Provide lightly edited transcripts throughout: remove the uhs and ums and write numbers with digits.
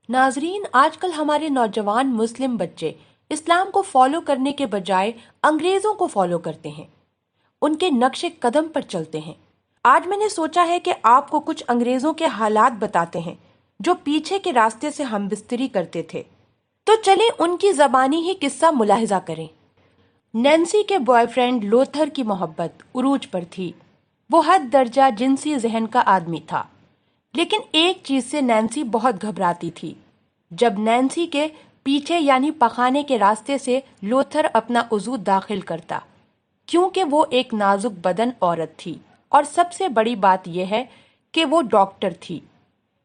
नाजरीन, आजकल हमारे नौजवान मुस्लिम बच्चे इस्लाम को फॉलो करने के बजाय अंग्रेजों को फॉलो करते हैं, उनके नक्शे कदम पर चलते हैं। आज मैंने सोचा है कि आपको कुछ अंग्रेजों के हालात बताते हैं जो पीछे के रास्ते से हमबिस्तरी करते थे। तो चलें उनकी जबानी ही किस्सा मुलाहिजा करें। नैन्सी के बॉयफ्रेंड लोथर की मोहब्बत उरूज पर थी। वो हद दर्जा जिनसी जहन का आदमी था, लेकिन एक चीज से नैन्सी बहुत घबराती थी। जब नैन्सी के पीछे यानी पखाने के रास्ते से लोथर अपना उज़ू दाखिल करता, क्योंकि वो एक नाजुक बदन औरत थी और सबसे बड़ी बात यह है कि वो डॉक्टर थी।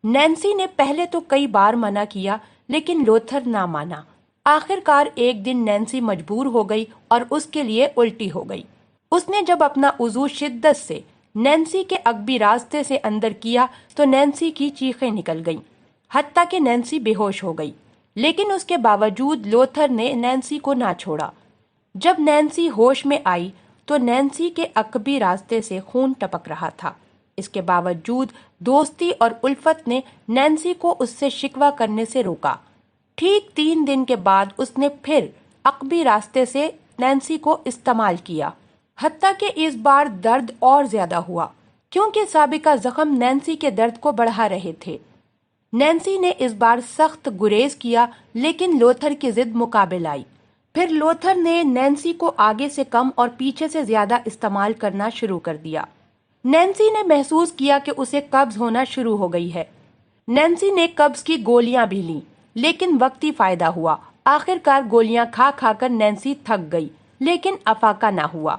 नैन्सी ने पहले तो कई बार मना किया, लेकिन लोथर ना माना। आखिरकार एक दिन नैन्सी मजबूर हो गई और उसके लिए उल्टी हो गई। उसने जब अपना उज़ू शिद्दत से नैन्सी के अगबी रास्ते से अंदर किया तो नैन्सी की चीखें निकल गईं, हत्ता कि नैन्सी बेहोश हो गई। लेकिन उसके बावजूद लोथर ने नैन्सी को ना छोड़ा। जब नैन्सी होश में आई तो नैन्सी के अकबी रास्ते से खून टपक रहा था। इसके बावजूद दोस्ती और उल्फत ने नैन्सी को उससे शिकवा करने से रोका। ठीक 3 दिन के बाद उसने फिर अकबी रास्ते से नैन्सी को इस्तेमाल किया, हत्ता कि इस बार दर्द और ज्यादा हुआ, क्योंकि साबिका जख्म नैन्सी के दर्द को बढ़ा रहे थे। नैन्सी ने इस बार सख्त गुरेज किया, लेकिन लोथर की जिद मुकाबिल आई। फिर लोथर ने नैन्सी को आगे से कम और पीछे से ज्यादा इस्तेमाल करना शुरू कर दिया। नैन्सी ने महसूस किया कि उसे कब्ज होना शुरू हो गई है। नैन्सी ने कब्ज की गोलियां भी लीं, लेकिन वक्ती फायदा हुआ। आखिरकार गोलियां खा खाकर नैन्सी थक गई, लेकिन अफाका ना हुआ।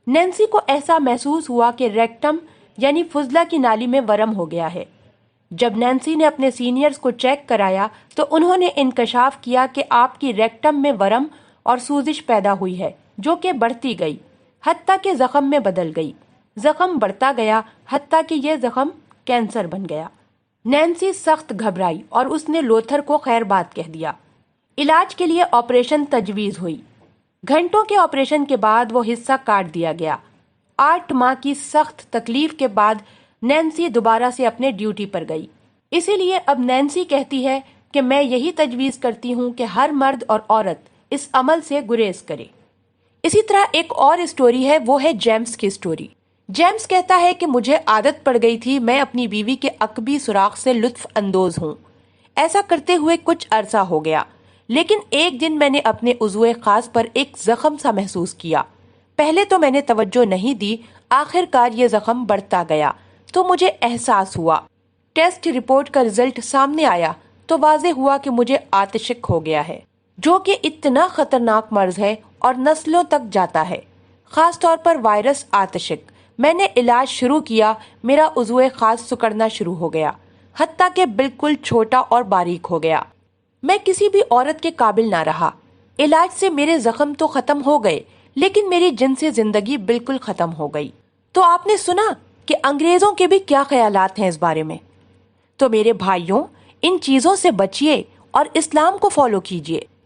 नैन्सी को ऐसा महसूस हुआ कि रेक्टम यानी फुजला की नाली में वरम हो गया है। जब नैन्सी ने अपने सीनियर्स को चेक कराया तो उन्होंने इंकशाफ किया कि आपकी रेक्टम में वरम और सूजिश पैदा हुई है, जो कि बढ़ती गई, हत्ता कि जख्म में बदल गई। जख्म बढ़ता गया, हत्ता कि यह जख्म कैंसर बन गया। नैन्सी सख्त घबराई और उसने लोथर को खैर बात कह दिया। इलाज के लिए ऑपरेशन तजवीज हुई। घंटों के ऑपरेशन के बाद वो हिस्सा काट दिया गया। 8 माह की सख्त तकलीफ के बाद नैन्सी दोबारा से अपने ड्यूटी पर गई। इसीलिए अब नैन्सी कहती है कि मैं यही तजवीज करती हूँ कि हर मर्द और औरत इस अमल से गुरेज करे। इसी तरह एक और स्टोरी है, वो है जेम्स की स्टोरी। जेम्स कहता है कि मुझे आदत पड़ गई थी, मैं अपनी बीवी के अकबी सुराख से लुत्फ अंदोज हूँ। ऐसा करते हुए कुछ अरसा हो गया, लेकिन एक दिन मैंने अपने उज़्वे खास पर एक जख्म सा महसूस किया। पहले तो मैंने तवज्जो नहीं दी, आखिरकार ये जख्म बढ़ता गया तो मुझे एहसास हुआ। टेस्ट रिपोर्ट का रिजल्ट सामने आया तो वाज़ेह हुआ कि मुझे आतिशिक हो गया है, जो कि इतना खतरनाक मर्ज है और नस्लों तक जाता है, खास तौर पर वायरस आतिशिक। मैंने इलाज शुरू किया, मेरा उज़्वे खास सिकुड़ना शुरू हो गया, हत्ता कि बिल्कुल छोटा और बारीक हो गया। मैं किसी भी औरत के काबिल ना रहा। इलाज से मेरे जख्म तो खत्म हो गए, लेकिन मेरी जिनसी जिंदगी बिल्कुल खत्म हो गई। तो आपने सुना कि अंग्रेजों के भी क्या ख्यालात हैं इस बारे में। तो मेरे भाइयों, इन चीजों से बचिए और इस्लाम को फॉलो कीजिए।